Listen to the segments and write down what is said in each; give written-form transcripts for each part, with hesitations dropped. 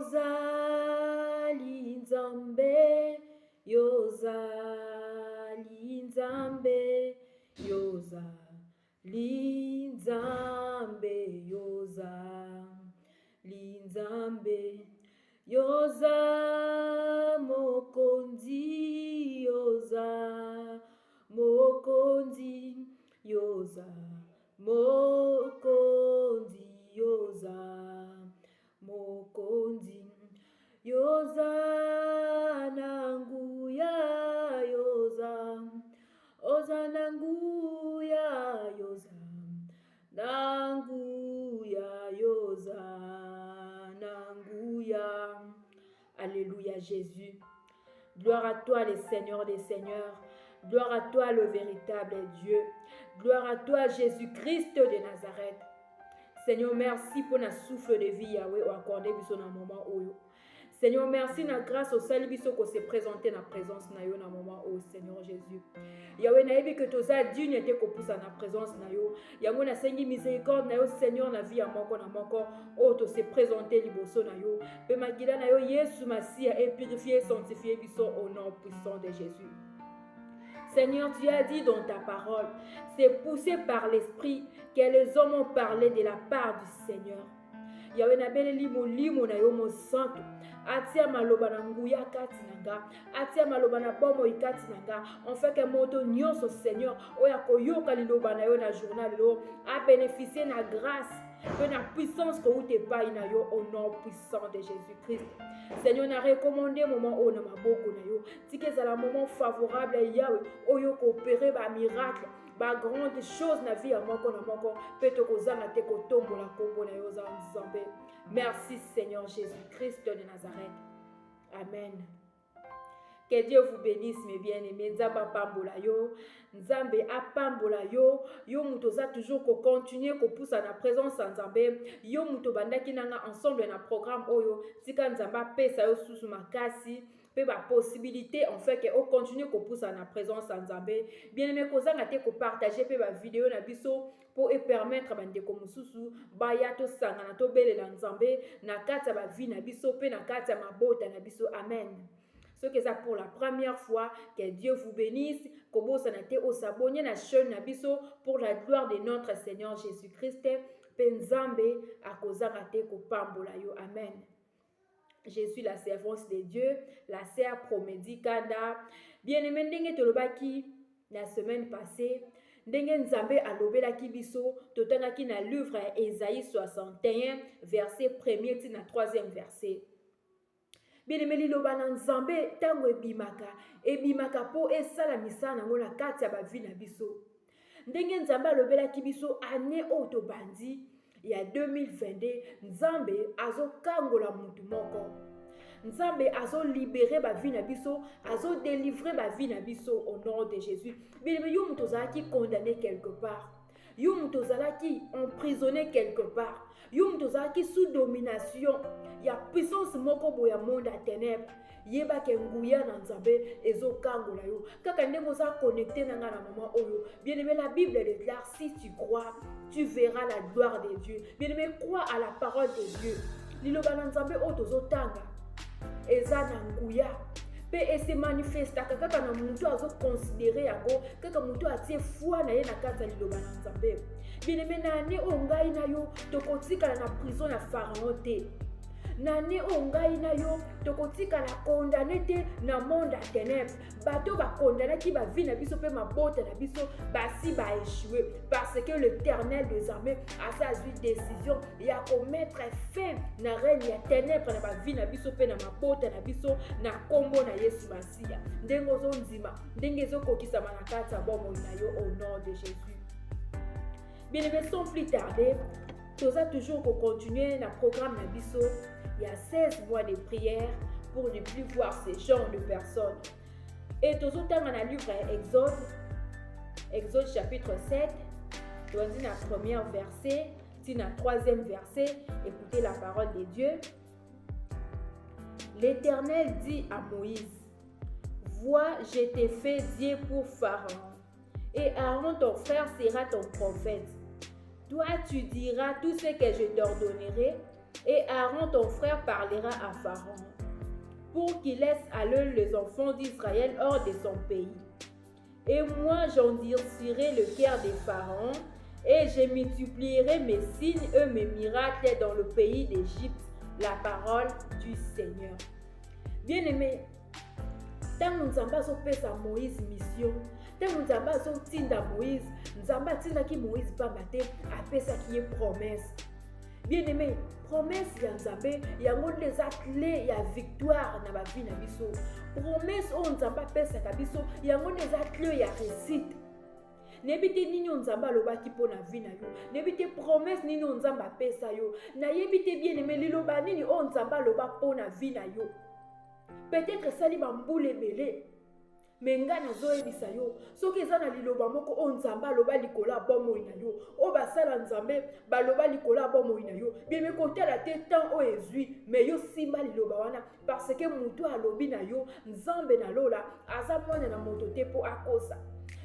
Yozali Nzambe, Yozali Nzambe, Yozali Nzambe, Yozali Nzambe, Yoza Mokonzi, Yoza Mokonzi, Yoza Mokonzi, Yoza Mokonzi, Yoza Nanguya, Yoza Oza Nanguya, Yoza Nanguya, Yoza Nanguya. Alléluia Jésus. Gloire à toi le Seigneur des Seigneurs. Gloire à toi le véritable Dieu. Gloire à toi Jésus-Christ de Nazareth. Seigneur, merci pour notre souffle de vie, Yahweh, ou accordé dans un moment où. Seigneur, merci na grâce au salut biso ko se présenter na présence na yo na moment où Seigneur Jésus. Yahweh na yebi que toza digne te ko poussa na présence na yo. Yango na sengi miséricorde na yo Seigneur na vie ya moko na moko o to se présenter liboso na yo. Pe magila na yo Yesu Masia et purifier sanctifier biso au nom puissant de Jésus. Seigneur, tu as dit dans ta parole, c'est poussé par l'Esprit que les hommes ont parlé de la part du Seigneur. Yahweh na beleli molimo na yo mo santo. Atia maloba na nguya kati nanga. Atia maloba na bomo ikati nanga. On fait que moto nyonso Seigneur. Oya koyoka liloba na yo na journal lo. A bénéficier na grâce. Que na puissance que ou te paye na yo au nom puissant de Jésus-Christ. Seigneur, na recommandé moment o na maboko na yo. Tike za la moment favorable Yahweh. Oyo ko opérer ba miracle. Ba grande chose na vie à moko na moko. Peto ko zanga te ko tombo la kombo na yo za nzambe. Merci Seigneur Jésus-Christ de Nazareth. Amen. Que Dieu vous bénisse mes bien-aimés. Nzambe apambola yo, Nzambe apambola yo, yo mutoza toujours ko continuer ko poussa na présence en Nzambe. Yo muto bandaki nanga ensemble na programme oyo, tika Nzamba pesa yo susu makasi. Pe ba possibilité en fait que on continue ko poussa na présence en Nzambe. Bien-aimé kozanga te ko partager pe ba vidéo na biso pour permettre bande ko mususu ba ya to sanga na to belela Nzambe na kati ba vie na biso pe na kati mabota na biso. Amen. Ce que ça pour la première fois, que Dieu vous bénisse, que vous sanate au s'abonner na chaîne Nabiso pour la gloire de notre Seigneur Jésus-Christ. Penzambe a kozangate ko pambola yo. Amen. Je suis la servante de Dieu, la sœur Promedi Kanda. Bien-aimé ndenge tolobaki la semaine passée, ndenge Nzambe alobelaki biso, totangaki na livre Ésaïe 61, verset 1er ti na 3e verset. Bien-aimé liloba na Nzambe tango ebimaka po esala misala nango na kati ya ba vie na biso. Ndenge Nzambe alobelaki biso année oyo tobandi ya 2022, Nzambe azokangola mutu moko. Nzambe azo libérer ba vie na biso, azo délivrer ba vie na biso au nom de Jésus. Bien-aimé yo mutu ozalaki condamné quelque part. Yo mutu ozalaki emprisonné quelque part. Yo mutu ozalaki sous domination. Ya puissance moko boya monde à ténèbres. Yeba ke nguya na Nzambe ezo kangola yo. Kaka ndenge oza connecté nanga na moment oyo. Bien-aimé, la Bible déclare, si tu crois, tu verras la gloire de Dieu. Bien-aimé, crois à la parole de Dieu. Liloba na Nzambe oyo tozotanga eza na nguya. Pe ese manifesta kaka na mutu azo considérer yango kaka mutu atie foi na ye na kati liloba na Nzambe. Bien-aimé, na ane oyo ngai na yo tokotikala na prison ya Pharaon te. Nane ongai na yo tokotikala condamné te na monde à ténèbres. Bato ba condamné ki ba vie na biso pe mabota na biso basi ba échoué parce que l'Éternel des armées a sa décision ya ko mettre fin na règne ya ténèbres na ba vie na biso pe na mabota na biso na kombo na Yesu Masia. Ndengo zo nzima, ndenge zo kokisa manakata bomo na yo au nom de Jésus. Bien-aimé, sans plus tarder, toza toujours ko continuer na programme na biso. Il y a 16 mois de prière pour ne plus voir ces genres de personnes. Et tout autant dans le livre Exode chapitre 7, tu as dit dans le premier verset, tu dans le troisième verset, écoutez la parole de Dieu. L'Éternel dit à Moïse, vois, je t'ai fait Dieu pour Pharaon, et Aaron ton frère sera ton prophète. Toi, tu diras tout ce que je t'ordonnerai, Et Aaron, ton frère, parlera à Pharaon pour qu'il laisse aller les enfants d'Israël hors de son pays. Et moi, j'endurcirai le cœur des Pharaons et je multiplierai mes signes et mes miracles dans le pays d'Égypte. La parole du Seigneur. Bien-aimé, tant que Nzamba azopesa Moïse mission, tant que Nzamba azotinda Moïse, Nzamba atindaki Moïse pamba te apesaki ye promesse. Bien-aimé, promesse ya Nzambe yango eza clé ya victoire na bavi na biso. Promesse o Nzamba apesaka biso yango eza clé ya réussite. Nebite nini Nzamba alobaki mpo na vi na yo. Nebite promesse nini Nzamba apesa yo. Nayebite bien-aimé liloba nini o Nzamba aloba mpo na vi na yo. Peut-être sali bambula ebele. Mais nga nazoyebisa yo soki eza na liloba moko o Nzamba aloba likolo ya bomoi na yo o basala Nzambe baloba likolo ya bomoi na yo bien kotala te temps o ezwi mais yo simba liloba wana parce que mutu alobi na yo Nzambe na lola aza mwana na moto te po akosa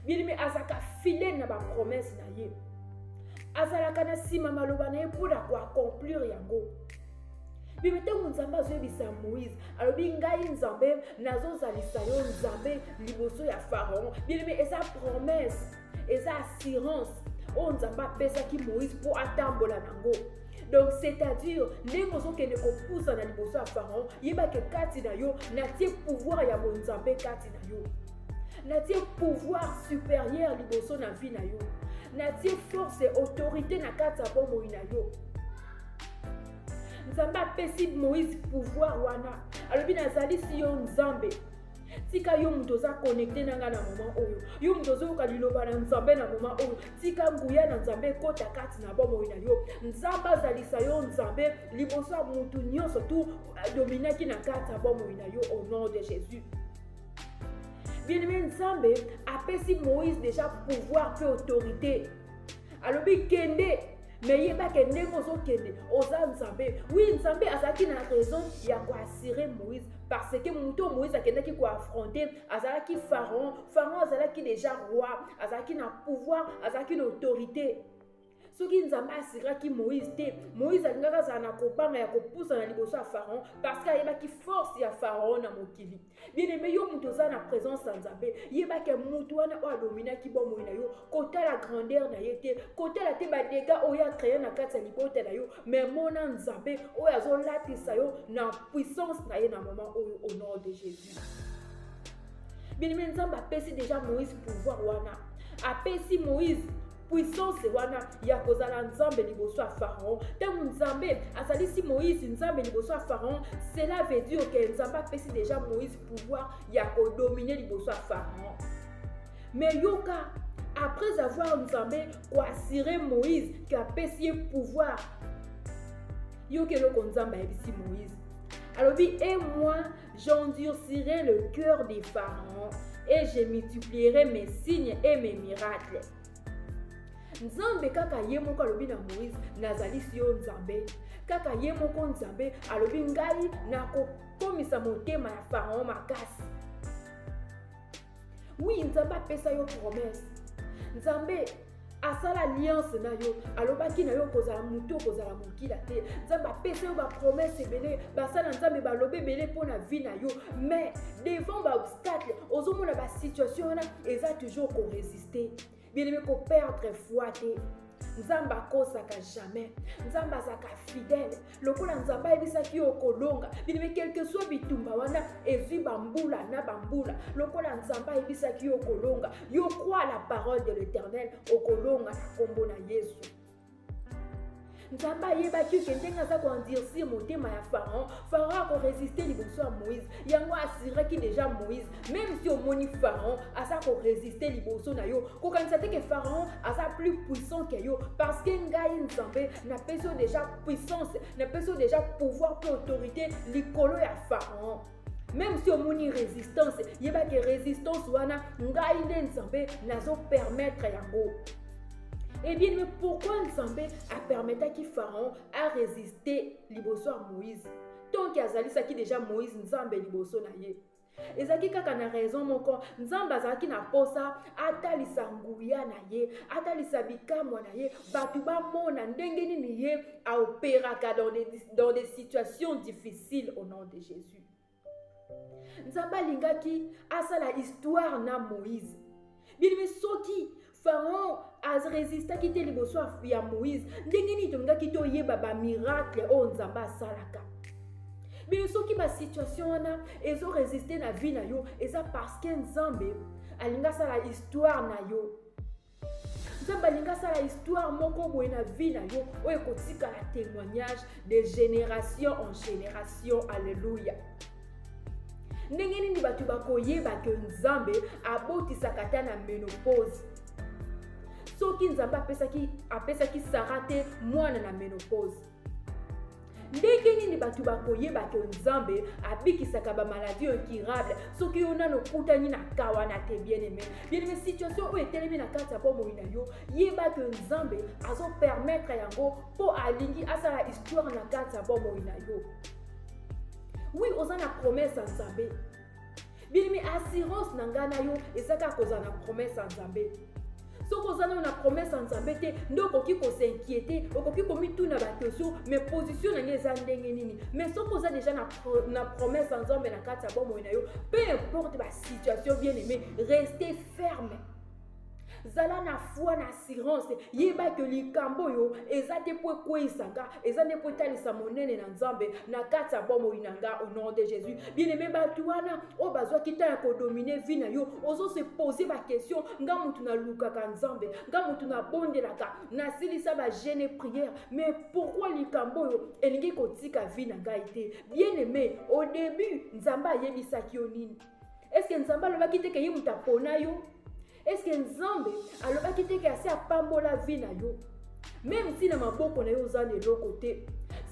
bien mais azaka fidèle na ba promesse na ye azalaka na sima maloba na ye pour accomplir yango. Bien ntango Nzambe azoyebisa Moïse alobi ngai Nzambe nazozalisa yo Nzambe liboso ya Pharaon. Bien mais eza promesse eza assurance o Nzambe apesaki Moïse mpo atambola nango. Donc c'est-à-dire ndenge ozokende kopusa na liboso ya Pharaon yebake kati na yo natie pouvoir ya Nzambe kati na yo, natie pouvoir supérieur liboso na vie na yo, natie force et autorité na kati ya bomoi na yo. Nzambe apesi Moïse pouvoir wana alobi nazalisi yo Nzambe tika yo mutu oza connecté nanga na moment oyo yo mutu ozoyoka liloba na Nzambe na moment oyo tika nguya na Nzambe ekota kati na bomoi na yo. Nzambe azalisa yo Nzambe liboso ya mutu nyonso tu dominaki na kati ya bomoi na yo au nom de Jésus. Bien-aimé, Nzambe apesi Moïse déjà pouvoir pe autorité alobi kende mais yebake ndenge ozokende oza Nzambe. Oui, Nzambe azalaki na raison ya koassurer Moïse parce que muto Moïse akendaki koaffronter azalaki Pharaon. Pharaon azalaki déjà roi, azalaki na pouvoir, azalaki na autorité. Soki Nzambe assuraki Moïse te, Moïse alingaka azala na kobanga ya kopusa na liboso ya Pharaon parce que ayebaki force ya Pharaon na mokili. Bien-aimé, yo mutu oza na présence ya Nzambe yebake mutu wana oyo adominaki bomoi na yo kotala grandeur na ye te, kotala te badega oyo akréé na kati ya libota na yo, mais mona Nzambe oyo azolatisa yo na puissance na ye na moment oyo au nom de Jésus. Bien-aimé, Nzambe apesi déjà Moïse pouvoir wana, apesi Moïse puissance wana ya kozala Nzambe liboso ya Pharaon. Ntango Nzambe azalisi Moïse Nzambe liboso ya Pharaon, cela veut dire que Nzambe apesi déjà Moïse pouvoir ya kodominer liboso ya Pharaon. Mais yoka après avoir Nzambe koassurer Moïse qui apesi ye pouvoir, yoka eloko Nzambe ayebisi Moïse alobi et moi j'endurcirai le cœur des Pharaons et je multiplierai mes signes et mes miracles. Nzambe kaka ye moko alobi na Moïse nazalisi yo Nzambe, kaka ye moko Nzambe alobi ngai na kokomisa motema ya Pharaon makasi. Oui, Nzambe apesa yo promesse. Nzambe asala alliance na yo alobaki na yo kozala mutu kozala mokila te. Nzambe apesa yo ba promesse ebele basala Nzambe balobe ebele mpo na vie na yo, mais devant ba obstacle ozomona ba situation wana eza toujours ko résister. Bien-aimé, ko perdre foi te. Nzambe akosaka jamais. Nzambe azaka fidèle. Lokola Nzambe ayebisaki yo kolonga. Bien-aimé, quel que soit bitumba wana ezwi bambula na bambula. Lokola Nzambe ayebisaki yo kolonga. Yo crois la parole de l'Éternel okolonga na kombo na Yesu. Nzambe ayebaki ke ndenge aza koendurcir motema ya Pharaon, Pharaon akoresiste liboso ya Moïse. Yango assuraki déjà Moïse, même si omoni Pharaon aza koresiste liboso na yo, kokanisa te ke Pharaon aza plus puissant que yo parce que ngai Nzambe napesi yo déjà puissance, napesi yo déjà pouvoir et autorité likolo ya Pharaon. Même si omoni résistance, yebaki résistance wana ngai nde Nzambe nazo permettre yango. Eh bien, mais pourquoi Nzambe a permis que Pharaon a résisté liboso à Moïse? Tant qu'il a zalisaki déjà Moïse Nzambe liboso na ye. ezaki kaka na raison moko nzambe azalaki na posa atalisa nguya na ye atalisa bikamwa na ye bato bamona ndenge nini ye aopéraka dans des situations difficiles au nom de Jésus. Nzambe alingaki asala histoire na Moïse bilimi soki Pharaon arésistaki te liboso ya Moïse ndenge nini tolingaki toyeba bamiracle oyo nzambe asalaka. Mais soki ba situation wana ezo résister na vie na yo eza parce que nzambe alinga sala histoire na yo. Nzambe alinga sala histoire moko boye na vie na yo oyo kotika la témoignage de génération en génération. Alléluia. Ndenge nini batu bakoyeba ke nzambe abotisaka ta na ménopause. Soki nzambe apesaki Sara te mwana na ménopause. Ndenge nini batu bakoyeba ke nzambe abikisaka ba maladie incurable soki yo nano kutani na kawana te bien-aimé. Bien-aimé, situation oyo etelemi na kati ya bomoi na yo yeba ke nzambe azo permettre yango po alingi asala histoire na kati ya bomoi na yo. Oui, oza na promesse ya nzambe. Bien-aimé, assurance na nga na yo ezaka koza na promesse ya nzambe. Soki oza na promesse ya nzambe te nde okoki kosinquiéter, okoki komituna bakestion mais position na ngai eza ndenge nini. Mais soki oza déjà na promesse ya nzambe na kati ya bomoi na yo, peu importe ba situation bien-aimé, restez ferme. Zala na foi na assurance yeba ke likambo yo eza te po kwesanga eza ne po talisa monene na nzambe na kati ya bomoi na nga au nom de Jésus. Bien-aimé, batu wana o bazwa kita ya ko dominer vie na yo ozo se poser ba question nga mutu na lukaka nzambe nga mutu na bondelaka na silisa ba jeûne prière, mais pourquoi likambo yo elingi kotika vie na nga ite. Bien-aimé, au début nzambe ayebisaki yo nini? Est-ce que nzambe alobaki te ke ye mutu apona yo? Est-ce que nzambe alobaki te ke asi apambola vie na yo? Même si na maboko na yo oza na eloko te,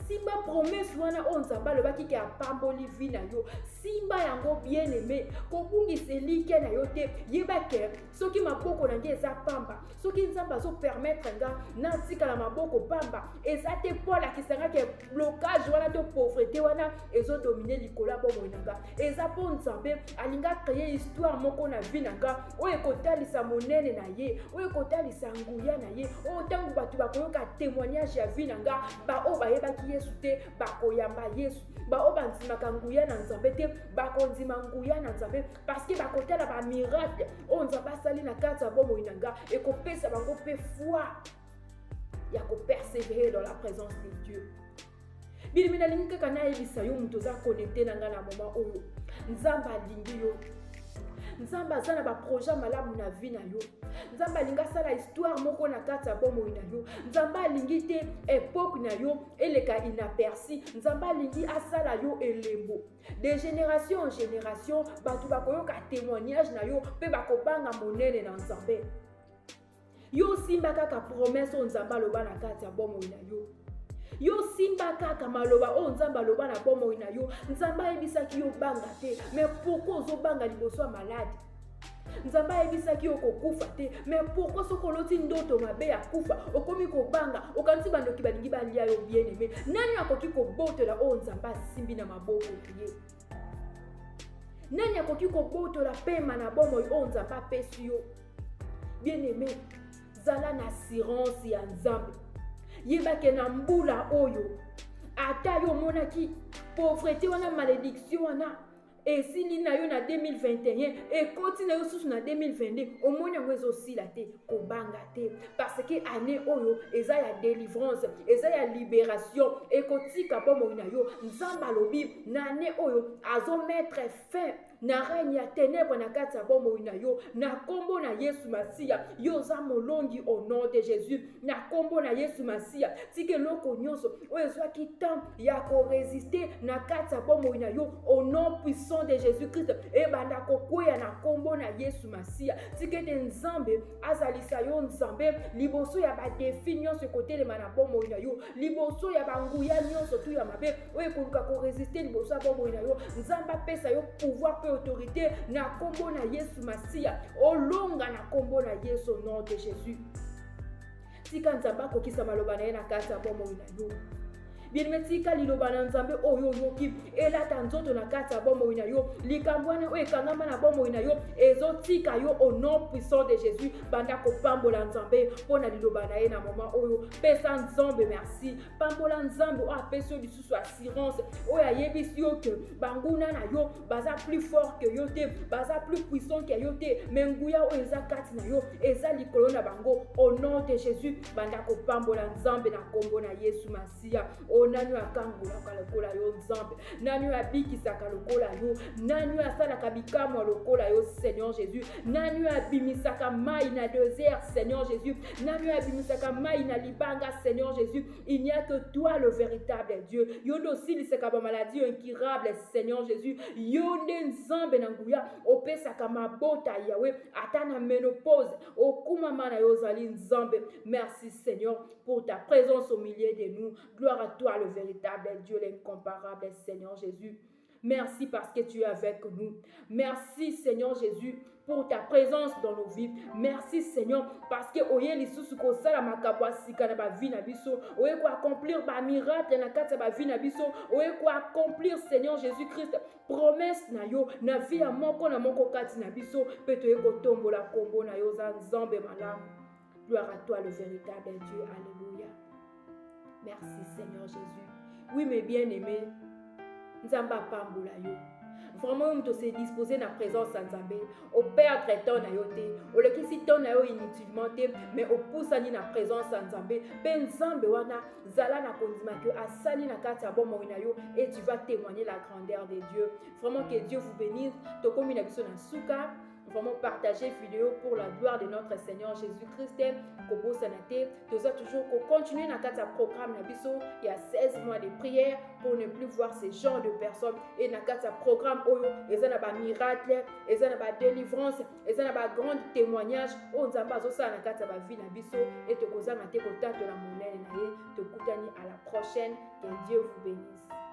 simba promesse wana oyo nzambe alobaki ke apamboli vie na yo, simba yango bien-aimé, kobungisa elike na yo te. Yeba ke soki maboko na ngai eza pamba, soki nzambe azopermettre nga natikala maboko pamba, eza te mpo alakisanga ke blocage wana to pauvreté wana ezodomine likolo ya bomoi na nga. Eza mpo nzambe alinga créer histoire moko na vie na nga oyo ekotalisa monene na ye, oyo ekotalisa nguya na ye, oyo ntango bato bakoyoka témoignage ya vie na nga baoyo bayebaki Yesu te bakoyamba Yesu, baoyo bandimaka nguya na nzambe te bakondima nguya na nzambe parce que bakotala ba miracle oyo nzambe asali na kati ya bomoi na nga ekopesa bango mpe foi ya kopersévérer dans la présence de Dieu. Bilimi nalingi kaka nayebisa yo mutu oza connecté na nga na moment oyo nzambe alingi yo. Nzambe aza na baprojet malamu na vie na yo. Nzambe alingi asala histoire moko na kati ya bomoi na yo. Nzambe alingi te époque na yo eleka inaperçu. Nzambe alingi asala yo elembo. De génération en génération bato bakoyoka témoignage na yo mpe bakobanga monene na nzambe. Yo simba kaka promesse oyo nzambe aloba na kati ya bomoi na yo. Yo simba kaka maloba oyo nzambe aloba na bomoi na yo. Nzambe ayebisaki yo banga te, mais pourquoi ozobanga liboso ya malade? Nzambe ayebisaki yo kokufa te, mais pourquoi soki oloti ndoto mabe ya kufa okomi kobanga okanisi bandoki balingi balia yo bien-aimé? Nani akoki kobotola oyo nzambe asimbi na maboko ye? Nani akoki kobotola pema na bomoi oyo nzambe apesi yo? Bien-aimé, zala na assurance ya nzambe. Yebake na mbula oyo ata yo monaki pauvreté wana malédiction wana esili na yo na 2021 ekoti na yo susu na 2022 omoni yango ezosila te kobanga te parce que année oyo eza ya délivrance eza ya libération ekotika bomoi na yo. Nzambe alobi na année oyo azomettre fin na règne ya ténèbres na kati ya bomoi na yo na kombo na Yesu Masiya. Yo za molongi au nom de Jésus na kombo na Yesu Masiya. Tika eloko nyonso oyo ezwaki temps ya korésister na kati ya bomoi na yo au nom puissant de Jésus-Christ ebanda kokweya na kombo na Yesu Masiya. Tika ete nzambe azalisa yo nzambe liboso ya badefi nyonso ekotelema na bomoi na yo, liboso ya banguya nyonso tu ya mabe oyo ekoluka korésister liboso ya bomoi na yo. Nzambe apesa yo pouvoir pe autorité na kombo na Yesu Masiya. Olonga na kombo na Yesu au nom de Jésus. Tika nzambe akokisa maloba na ye na kati ya bomoi na yo. bien metika liloba na nzambe oyo yoki elata nzoto na kati ya bomoi na yo likambo wana oyo ekangama na bomoi na yo ezotika yo au nom puissant de Jésus banda kopambola nzambe mpona liloba na ye na moma oyo pesa nzambe merci pambola nzambe oyo apesi yo lisusu assurance oyo ayebisi yo ke banguna na yo baza plus fort que yo te baza plus puissant que yo te me nguya oyo eza kati na yo eza likolo na bango au nom de Jésus banda kopambola nzambe na kombo na Yesu Masiya o nani akangolaka lokola yo nzambe nani abikisaka lokola yo nani asalaka bikamwa lokola yo Seigneur Jésus nani abimisaka mai na désert Seigneur Jésus nani abimisaka mai na libanga Seigneur Jésus il n'y a que toi le véritable Dieu yondo silisaka ba maladie incurable Seigneur Jésus yonde nzambe na nguya opesaka mabota yawe ata na ménopause okumama na yo zali nzambe merci Seigneur pour ta présence au milieu de nous gloire à toi le véritable Dieu l'incomparable Seigneur Jésus. Merci parce que tu es avec nous. Merci Seigneur Jésus pour ta présence dans nos vies. Merci Seigneur parce que oye lisusu ko sala makabwa sika na ba vie na biso. Oye ko accomplir ba miracle na kati ba vie na biso. Oye ko accomplir Seigneur Jésus-Christ promesse na yo na vie ya moko na moko kati na biso. Peto ye ko tombola kombo na yo za nzambe malamu. Gloire à toi le véritable Dieu. Alléluia. Merci Seigneur Jésus. Oui mes bien-aimés. Nzamba pambola yo. Vraiment on se disposer na présence à Nzambe. Au perdre ton na yo te. O le kisi ton na yo inutilement te, mais au poussani na présence à Nzambe. Ben Nzambe wana zala na kondima que asali na kati ya bomoi na yo et tu vas témoigner la grandeur de Dieu. Vraiment que Dieu vous bénisse. To komi na biso na suka. Vraiment partager vidéo pour la gloire de notre Seigneur Jésus-Christ. Kobo sanate, nous avons toujours continuer dans notre programme Nabiso. Il y a 16 mois de prière pour ne plus voir ce genre de personnes. Et dans notre programme Oyo, ils ont des miracles, ils ont des délivrances, ils ont des grands témoignages. On zamba zo sa na kata ba vie Nabiso et te koza na te kota de la monnaie na ye. Te koutani à la prochaine. Que Dieu vous bénisse.